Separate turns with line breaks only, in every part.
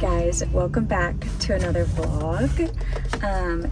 guys, welcome back to another vlog.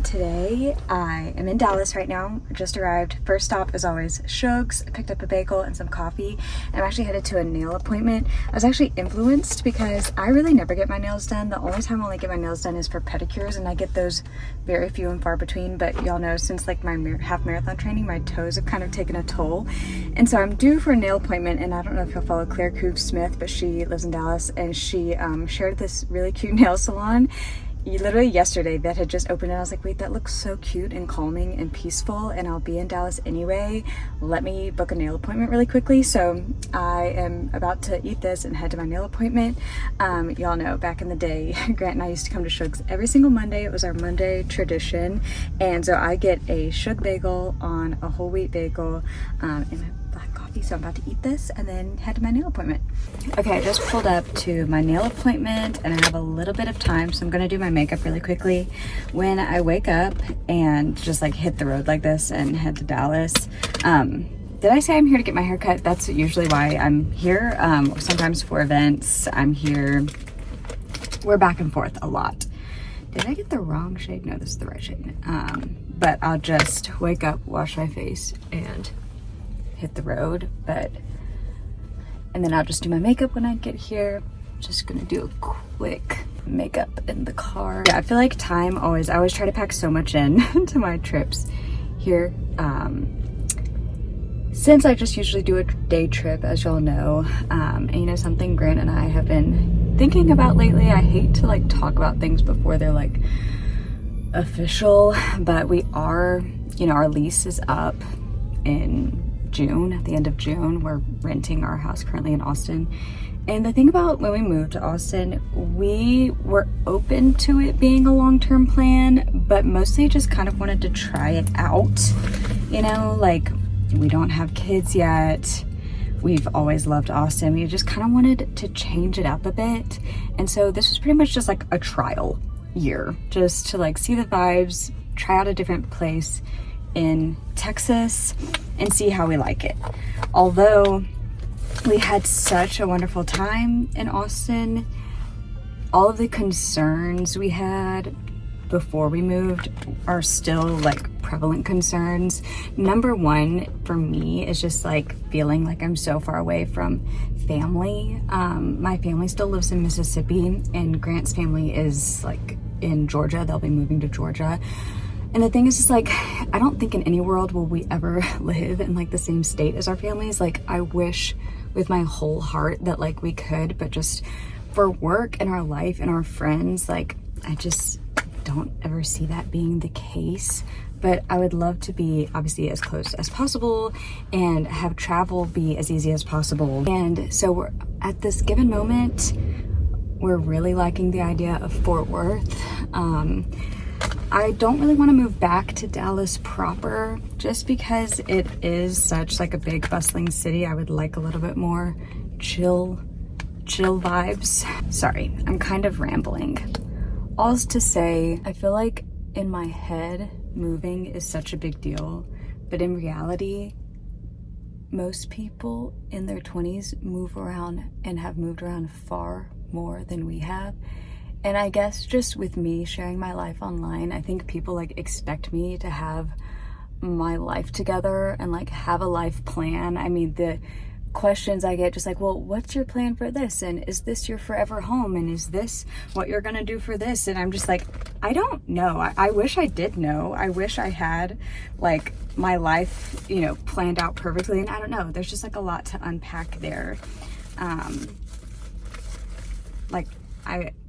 Today I am in Dallas right now. I just arrived. First stop as always Shug's. I picked up a bagel and some coffee, and I'm actually headed to a nail appointment. I was actually influenced because I really never get my nails done. The only time I only get my nails done is for pedicures, and I get those very few and far between. But y'all know, since like my half marathon training, my toes have kind of taken a toll, and so I'm due for a nail appointment. And I don't know if you'll follow Claire Coop Smith, but she lives in Dallas, and she shared this really cute nail salon literally yesterday that had just opened, and I was like, wait, that looks so cute and calming and peaceful, and I'll be in Dallas anyway. Let me book a nail appointment really quickly. So I am about to eat this and head to my nail appointment. Y'all know, back in the day, Grant and I used to come to Shug's every single Monday. It was our Monday tradition, and so I get a Shug bagel on a whole wheat bagel and black coffee. So I'm about to eat this and then head to my nail appointment. Okay, I just pulled up to my nail appointment and I have a little bit of time, so I'm gonna do my makeup really quickly. When I wake up and just like hit the road like this and head to Dallas, did I say I'm here to get my hair cut? That's usually why I'm here. Sometimes for events, I'm here. We're back and forth a lot. Did I get the wrong shade? No, this is the right shade. But I'll just wake up, wash my face, and hit the road. And then I'll just do my makeup when I get here. Just gonna do a quick makeup in the car. Yeah, I feel like I always try to pack so much in to my trips here. Since I just usually do a day trip, as y'all know, and you know, something Grant and I have been thinking about lately, I hate to like talk about things before they're like official, but we are, you know, our lease is up in June, at the end of June. We're renting our house currently in Austin. And the thing about when we moved to Austin, we were open to it being a long-term plan, but mostly just kind of wanted to try it out. You know, like, we don't have kids yet. We've always loved Austin. We just kind of wanted to change it up a bit. And so this was pretty much just like a trial year, just to like see the vibes, try out a different place in Texas and see how we like it. Although we had such a wonderful time in Austin, all of the concerns we had before we moved are still like prevalent concerns. Number one for me is just like feeling like I'm so far away from family. My family still lives in Mississippi, and Grant's family is like in Georgia. They'll be moving to Georgia. And the thing is just like, I don't think in any world will we ever live in like the same state as our families. Like, I wish with my whole heart that like we could, but just for work and our life and our friends, like I just don't ever see that being the case. But I would love to be obviously as close as possible and have travel be as easy as possible. And so we're at this given moment, we're really liking the idea of Fort Worth. I don't really want to move back to Dallas proper just because it is such like a big bustling city. I would like a little bit more chill vibes. Sorry, I'm kind of rambling. All's to say, I feel like in my head, moving is such a big deal, but in reality, most people in their 20s move around and have moved around far more than we have. And I guess just with me sharing my life online, I think people like expect me to have my life together and like have a life plan. I mean, the questions I get just like, well, what's your plan for this? And is this your forever home? And is this what you're gonna do for this? And I'm just like, I don't know. I wish I did know. I wish I had like my life, you know, planned out perfectly. And I don't know, there's just like a lot to unpack there.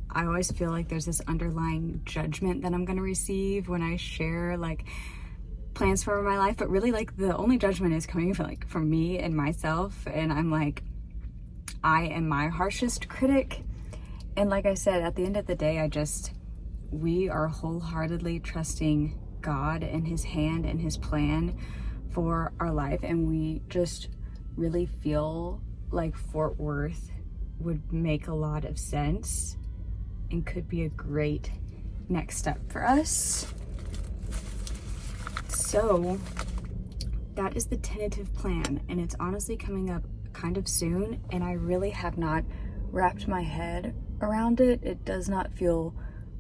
I always feel like there's this underlying judgment that I'm gonna receive when I share like plans for my life, but really like the only judgment is coming from me and myself, and I'm like, I am my harshest critic. And like I said, at the end of the day, we are wholeheartedly trusting God and his hand and his plan for our life, and we just really feel like Fort Worth would make a lot of sense and could be a great next step for us. So that is the tentative plan, and it's honestly coming up kind of soon, and I really have not wrapped my head around it. It does not feel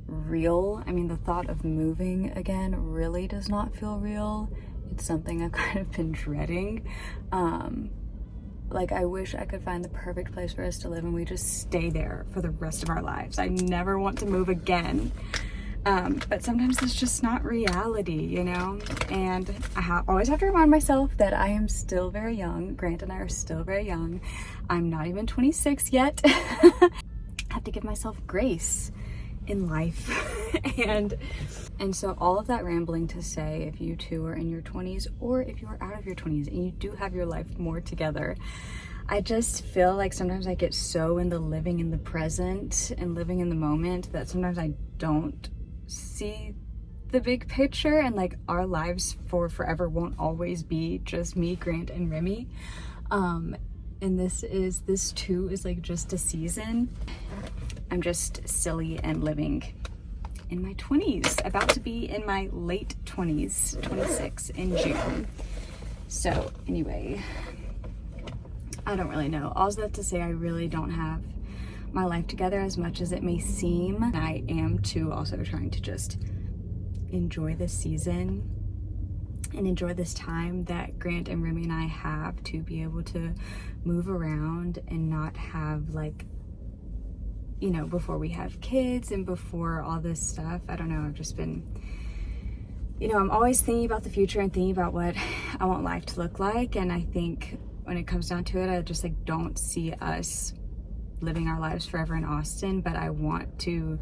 real. I mean, the thought of moving again really does not feel real. It's something I've kind of been dreading. Like, I wish I could find the perfect place for us to live and we just stay there for the rest of our lives. I never want to move again. But sometimes it's just not reality, you know? And I always have to remind myself that I am still very young. Grant and I are still very young. I'm not even 26 yet. I have to give myself grace in life. and so all of that rambling to say, if you two are in your 20s or if you are out of your 20s and you do have your life more together, I just feel like sometimes I get so in the living in the present and living in the moment that sometimes I don't see the big picture, and like our lives for forever won't always be just me, Grant, and Remy. And this too is like just a season. I'm just silly and living in my 20s, about to be in my late 20s, 26 in June. So anyway, I don't really know. All that to say, I really don't have my life together as much as it may seem. I am too also trying to just enjoy this season and enjoy this time that Grant and Remy and I have to be able to move around and not have, like, you know, before we have kids and before all this stuff. I don't know, I've just been, you know, I'm always thinking about the future and thinking about what I want life to look like. And I think when it comes down to it, I just like don't see us living our lives forever in Austin, but I want to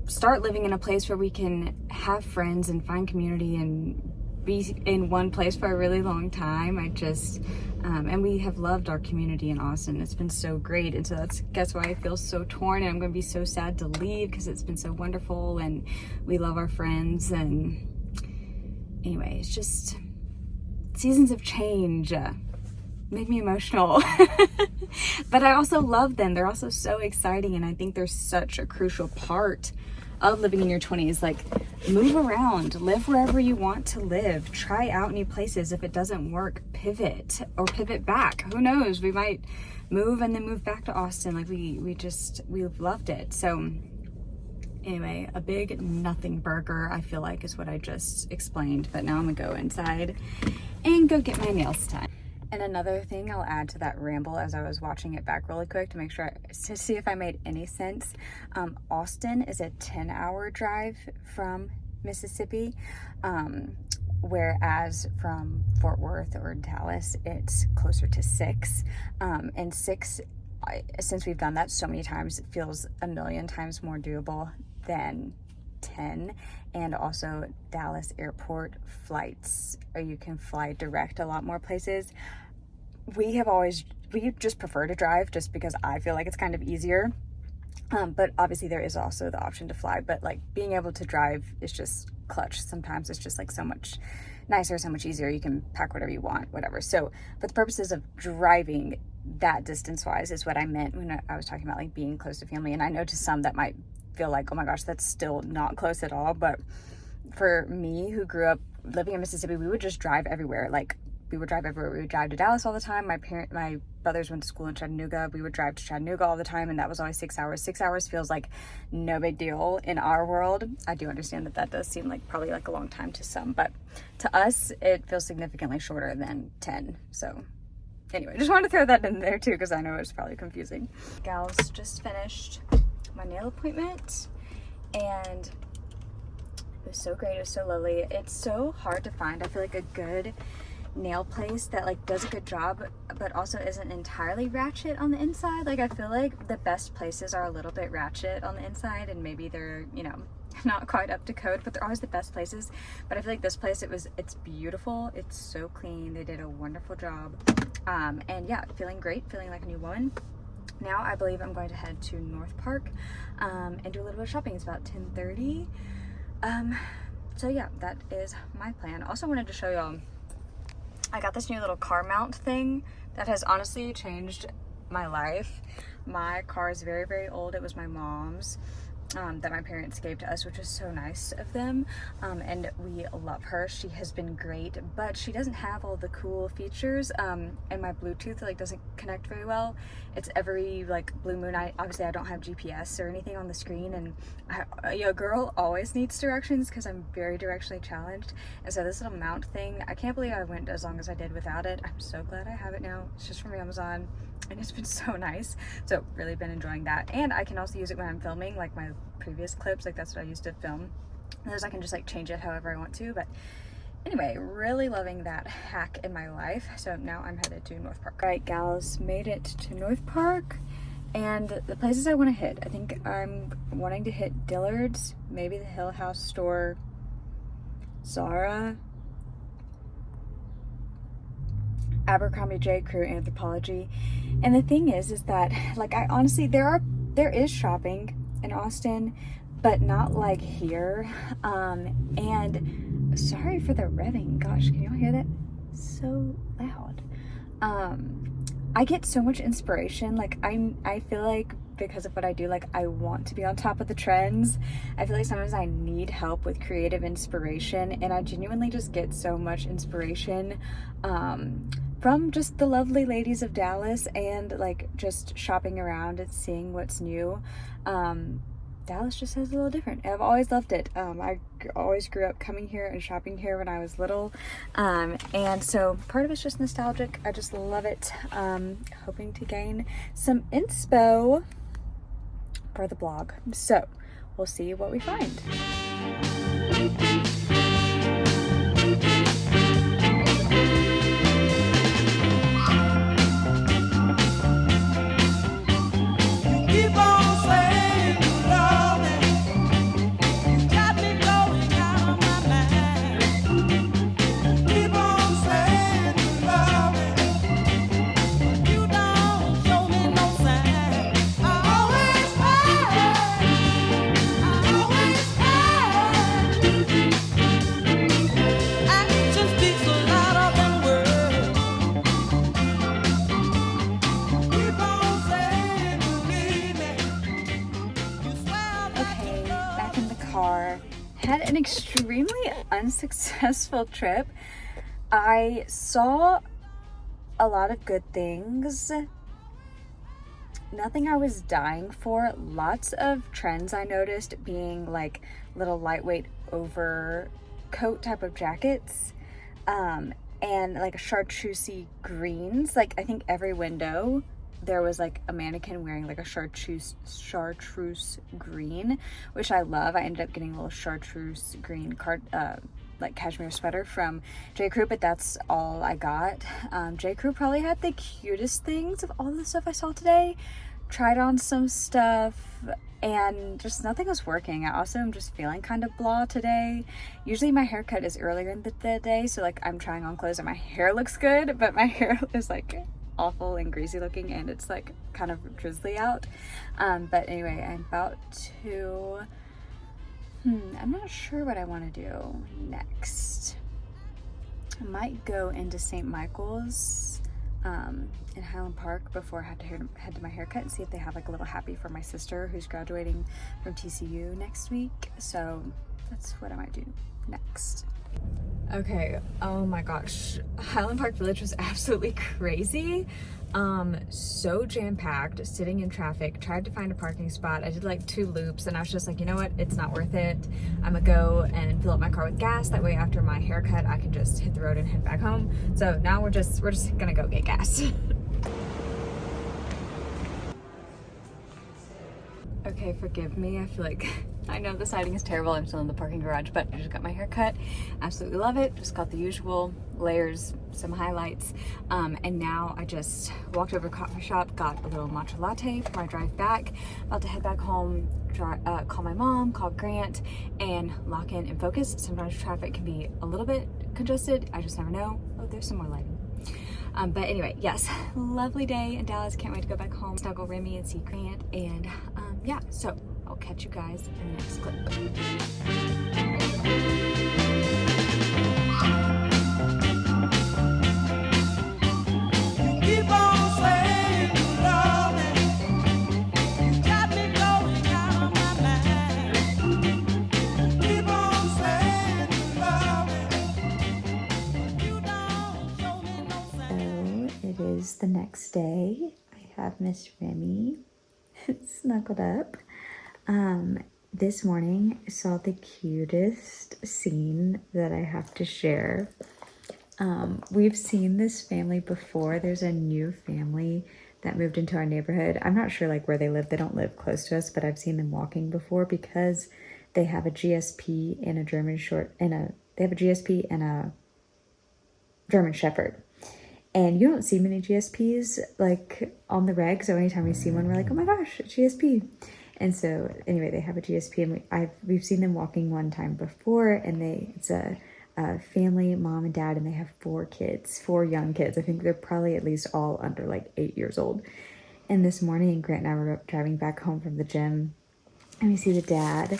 start living in a place where we can have friends and find community and be in one place for a really long time. I just and we have loved our community in Austin. It's been so great, and so that's why I feel so torn, and I'm gonna be so sad to leave because it's been so wonderful and we love our friends. And anyway, it's just seasons of change make me emotional. But I also love them. They're also so exciting, and I think they're such a crucial part of living in your 20s. Like, move around, live wherever you want to live, try out new places. If it doesn't work, pivot or pivot back. Who knows, we might move and then move back to Austin. Like, we've loved it. So anyway, a big nothing burger, I feel like, is what I just explained. But now I'm gonna go inside and go get my nails done. And another thing I'll add to that ramble as I was watching it back really quick to make sure, to see if I made any sense. Austin is a 10-hour drive from Mississippi, whereas from Fort Worth or Dallas, it's closer to 6. And 6, since we've done that so many times, it feels a million times more doable than 10. And also Dallas airport flights, or you can fly direct a lot more places. We just prefer to drive just because I feel like it's kind of easier. But obviously there is also the option to fly, but like being able to drive is just clutch. Sometimes it's just like so much nicer, so much easier. You can pack whatever you want, whatever. So for the purposes of driving that distance wise is what I meant when I was talking about like being close to family. And I know to some that might feel like, oh my gosh, that's still not close at all. But for me, who grew up living in Mississippi, we would just drive everywhere. Like, we would drive everywhere. We would drive to Dallas all the time. My brothers went to school in Chattanooga. We would drive to Chattanooga all the time, and that was always 6 hours. 6 hours feels like no big deal in our world. I do understand that does seem like probably like a long time to some, but to us, it feels significantly shorter than 10. So anyway, just wanted to throw that in there too, because I know it's probably confusing. Gals, just finished my nail appointment, and it was so great. It was so lovely. It's so hard to find, I feel like, a good nail place that like does a good job but also isn't entirely ratchet on the inside. Like, I feel like the best places are a little bit ratchet on the inside, and maybe they're, you know, not quite up to code, but they're always the best places. But I feel like this place, it's beautiful, it's so clean, they did a wonderful job. And yeah, feeling great, feeling like a new woman. Now I believe I'm going to head to North Park and do a little bit of shopping. It's about 10:30. So yeah, that is my plan. Also wanted to show y'all, I got this new little car mount thing that has honestly changed my life. My car is very, very old. It was my mom's, that my parents gave to us, which was so nice of them, and we love her. She has been great, but she doesn't have all the cool features, and my Bluetooth like doesn't connect very well. It's every like blue moon. Obviously I don't have GPS or anything on the screen, and a girl always needs directions because I'm very directionally challenged. And so this little mount thing, I can't believe I went as long as I did without it. I'm so glad I have it now. It's just from Amazon and it's been so nice. So really been enjoying that, and I can also use it when I'm filming like my previous clips. Like that's what I used to film. Those I can just like change it however I want to. But anyway, really loving that hack in my life. So now I'm headed to North Park. All right, gals, made it to North Park, and the places I want to hit, I think I'm wanting to hit Dillard's, maybe the Hill House store, Zara, Abercrombie J. Crew, Anthropology. And the thing is that like I honestly, there is shopping in Austin, but not like here. And sorry for the revving, gosh, can y'all hear that? So loud. I get so much inspiration. Like I feel like because of what I do, like I want to be on top of the trends. I feel like sometimes I need help with creative inspiration, and I genuinely just get so much inspiration from just the lovely ladies of Dallas, and like just shopping around and seeing what's new. Dallas just is a little different. I've always loved it. I always grew up coming here and shopping here when I was little. And so part of it's just nostalgic. I just love it. Hoping to gain some inspo for the blog. So we'll see what we find. Had an extremely unsuccessful trip. I saw a lot of good things, nothing I was dying for. Lots of trends I noticed being like little lightweight overcoat type of jackets, and like chartreusey greens. Like I think every window there was like a mannequin wearing like a chartreuse green, which I love. I ended up getting a little chartreuse green like cashmere sweater from J. Crew, but that's all I got. J. Crew probably had the cutest things of all the stuff I saw today. Tried on some stuff and just nothing was working. I also am just feeling kind of blah today. Usually my haircut is earlier in the day, so like I'm trying on clothes and my hair looks good, but my hair is like awful and greasy looking, and it's like kind of drizzly out. But anyway, I'm about to I'm not sure what I want to do next. I might go into St. Michael's in Highland Park before I have to head to my haircut and see if they have like a little happy for my sister who's graduating from TCU next week. So that's what I might do next. Okay, oh my gosh, Highland Park Village was absolutely crazy. So jam-packed, sitting in traffic, tried to find a parking spot. I did like 2 loops and I was just like, you know what, it's not worth it. I'm gonna go and fill up my car with gas. That way after my haircut, I can just hit the road and head back home. So now we're just gonna go get gas. Okay, forgive me. I feel like, I know the siding is terrible. I'm still in the parking garage, but I just got my hair cut. Absolutely love it. Just got the usual layers, some highlights. And now I just walked over to a coffee shop, got a little matcha latte for my drive back. About to head back home, call my mom, call Grant, and lock in and focus. Sometimes traffic can be a little bit congested. I just never know. Oh, there's some more lighting. But anyway, yes, lovely day in Dallas. Can't wait to go back home, snuggle Remy and see Grant. And yeah, so I'll catch you guys in the next clip. Keep on saying you love me. You got me going out of my mind. is the next day. I have Miss Remy snuggled up. This morning I saw the cutest scene that I have to share. We've seen this family before. There's a new family that moved into our neighborhood. I'm not sure like where they live. They don't live close to us, but I've seen them walking before because they have a GSP and a they have a GSP and a German Shepherd. And you don't see many GSPs like on the reg, so anytime we see one, we're like, oh my gosh, GSP. And so anyway, they have a GSP, and we've seen them walking one time before, and it's a family, mom and dad, and they have 4 young kids. I think they're probably at least all under like 8 years old. And this morning, Grant and I were driving back home from the gym, and we see the dad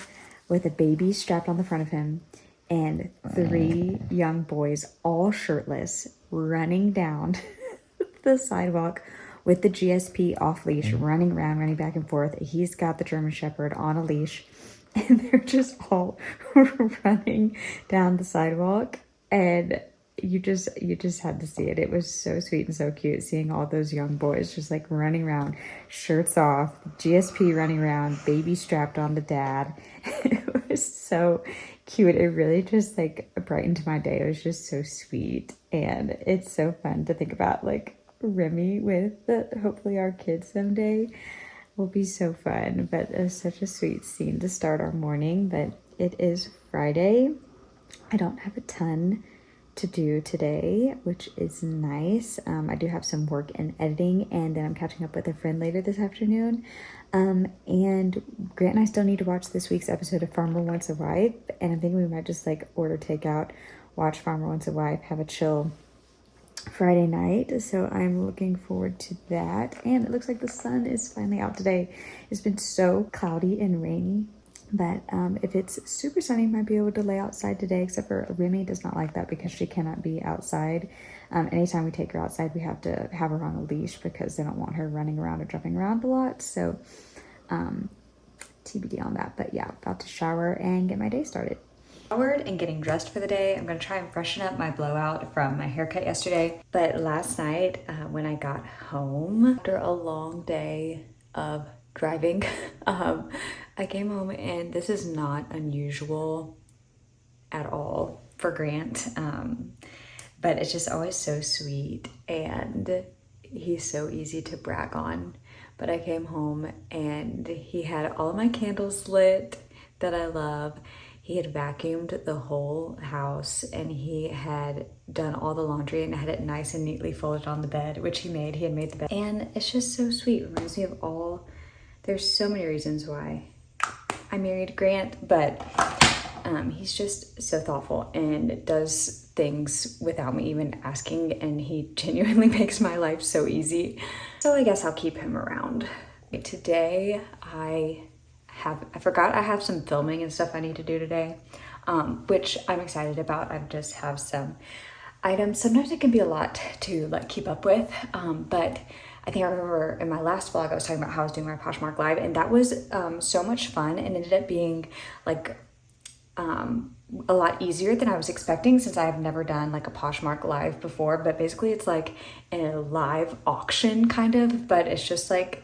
with a baby strapped on the front of him, and 3 young boys, all shirtless, running down the sidewalk with the GSP off leash, running around, running back and forth. He's got the German Shepherd on a leash, and they're just all running down the sidewalk. And you just had to see it. It was so sweet and so cute seeing all those young boys just like running around, shirts off, GSP running around, baby strapped on the dad. It was so cute. It really just like brightened my day. It was just so sweet, and it's so fun to think about like Remy with hopefully our kids someday. Will be so fun. But it was such a sweet scene to start our morning. But it is Friday. I don't have a ton to do today, which is nice. I do have some work in editing, and then I'm catching up with a friend later this afternoon. And Grant and I still need to watch this week's episode of Farmer Wants a Wife, and I'm thinking we might just like order takeout, watch Farmer Wants a Wife, have a chill Friday night. So I'm looking forward to that. And it looks like the sun is finally out today. It's been so cloudy and rainy, but if it's super sunny, I might be able to lay outside today, except for Remy does not like that because she cannot be outside. Anytime we take her outside, we have to have her on a leash because they don't want her running around or jumping around a lot. So TBD on that. But yeah, about to shower and get my day started. Showered and getting dressed for the day. I'm gonna try and freshen up my blowout from my haircut yesterday. But last night when I got home after a long day of driving, I came home, and this is not unusual at all for Grant, but it's just always so sweet, and he's so easy to brag on. But I came home and he had all of my candles lit that I love. He had vacuumed the whole house, and he had done all the laundry and had it nice and neatly folded on the bed, which he had made the bed. And it's just so sweet. It reminds me of there's so many reasons why I married Grant, but he's just so thoughtful and does things without me even asking, and he genuinely makes my life so easy. So I guess I'll keep him around. Today I forgot I have some filming and stuff I need to do today, which I'm excited about. I just have some items. Sometimes it can be a lot to like keep up with, but I think I remember in my last vlog I was talking about how I was doing my Poshmark live, and that was so much fun, and ended up being like a lot easier than I was expecting, since I've never done like a Poshmark live before. But basically it's like a live auction kind of, but it's just like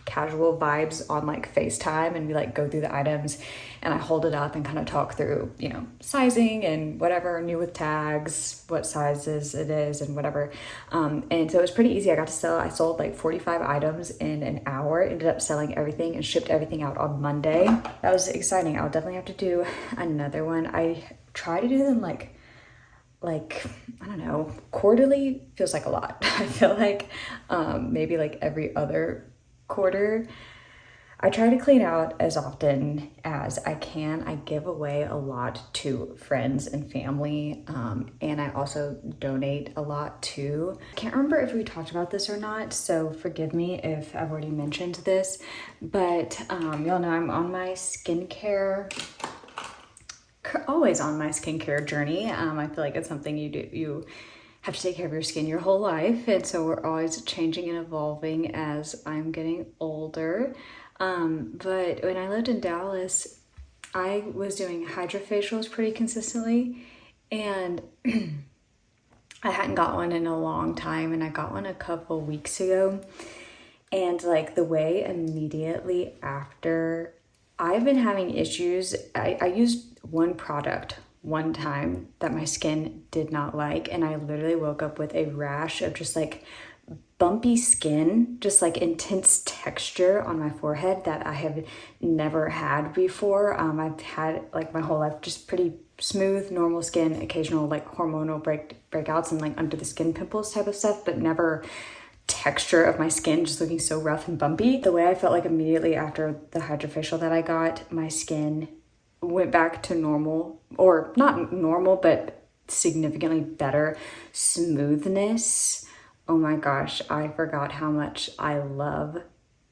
casual vibes on like FaceTime, and we like go through the items and I hold it up and kind of talk through, you know, sizing and whatever, new with tags, what sizes it is and whatever. And so it was pretty easy. I sold like 45 items in an hour, ended up selling everything and shipped everything out on Monday. That was exciting. I'll definitely have to do another one. I try to do them like I don't know, quarterly feels like a lot. I feel like maybe like every other quarter. I try to clean out as often as I can. I give away a lot to friends and family, and I also donate a lot too. I can't remember if we talked about this or not, so forgive me if I've already mentioned this, but y'all know I'm on my skincare, always on my skincare journey. I feel like it's something you have to take care of your skin your whole life, and so we're always changing and evolving as I'm getting older. But when I lived in Dallas, I was doing hydrofacials pretty consistently, and I hadn't got one in a long time, and I got one a couple weeks ago. And like the way immediately after, I've been having issues. I used one product one time that my skin did not like, and I literally woke up with a rash of just like bumpy skin, just like intense texture on my forehead that I have never had before. I've had like my whole life just pretty smooth, normal skin, occasional like hormonal breakouts and like under the skin pimples type of stuff, but never texture of my skin just looking so rough and bumpy. The way I felt like immediately after the hydrofacial that I got, my skin went back to normal, or not normal, but significantly better smoothness. Oh my gosh, I forgot how much I love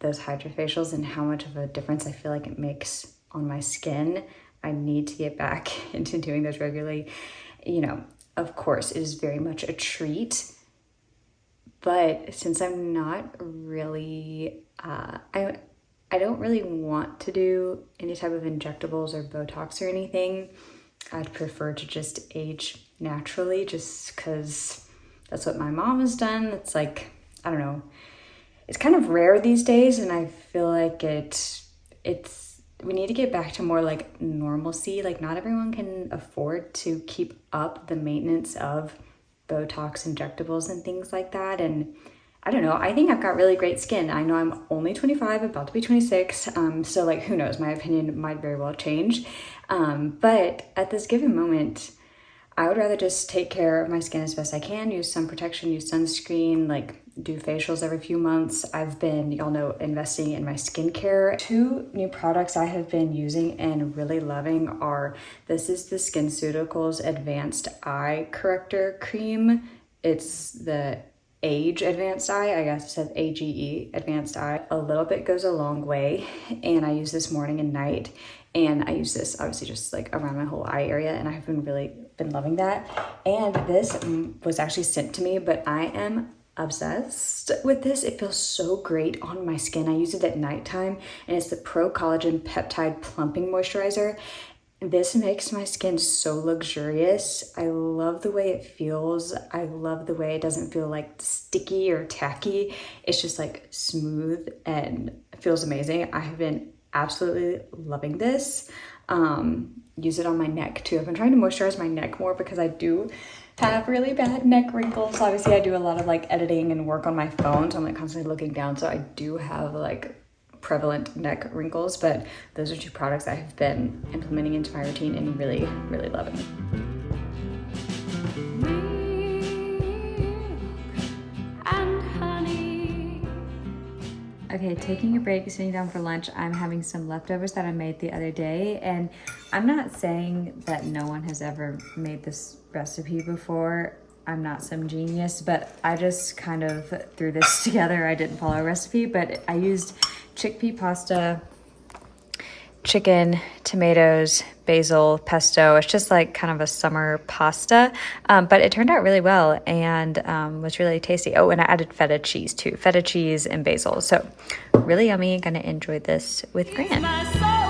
those hydrofacials and how much of a difference I feel like it makes on my skin. I need to get back into doing those regularly. You know, of course, it is very much a treat. But since I'm not really, I don't really want to do any type of injectables or Botox or anything. I'd prefer to just age naturally, just because that's what my mom has done. It's like, I don't know, it's kind of rare these days, and I feel like we need to get back to more like normalcy. Like not everyone can afford to keep up the maintenance of Botox injectables and things like that. And I don't know, I think I've got really great skin. I know I'm only 25, about to be 26. So like, who knows, my opinion might very well change. But at this given moment, I would rather just take care of my skin as best I can, use sun protection, use sunscreen, like do facials every few months. I've been, y'all know, investing in my skincare. 2 new products I have been using and really loving are, this is the SkinCeuticals Advanced Eye Corrector Cream. It's the Age Advanced Eye, I guess it says AGE, Advanced Eye. A little bit goes a long way, and I use this morning and night. And I use this obviously just like around my whole eye area, and I've been loving that. And this was actually sent to me, but I am obsessed with this. It feels so great on my skin. I use it at nighttime, and it's the Pro Collagen Peptide Plumping Moisturizer. This makes my skin so luxurious. I love the way it feels. I love the way it doesn't feel like sticky or tacky. It's just like smooth and feels amazing. I have been absolutely loving this. Use it on my neck too. I've been trying to moisturize my neck more because I do have really bad neck wrinkles. Obviously I do a lot of like editing and work on my phone, so I'm like constantly looking down, so I do have like prevalent neck wrinkles. But those are 2 products I have been implementing into my routine and really loving. Okay, taking a break, sitting down for lunch. I'm having some leftovers that I made the other day, and I'm not saying that no one has ever made this recipe before. I'm not some genius, but I just kind of threw this together. I didn't follow a recipe, but I used chickpea pasta, chicken, tomatoes, basil, pesto. It's just like kind of a summer pasta, but it turned out really well and was really tasty. Oh, and I added feta cheese too, feta cheese and basil. So really yummy. Gonna enjoy this with Grant.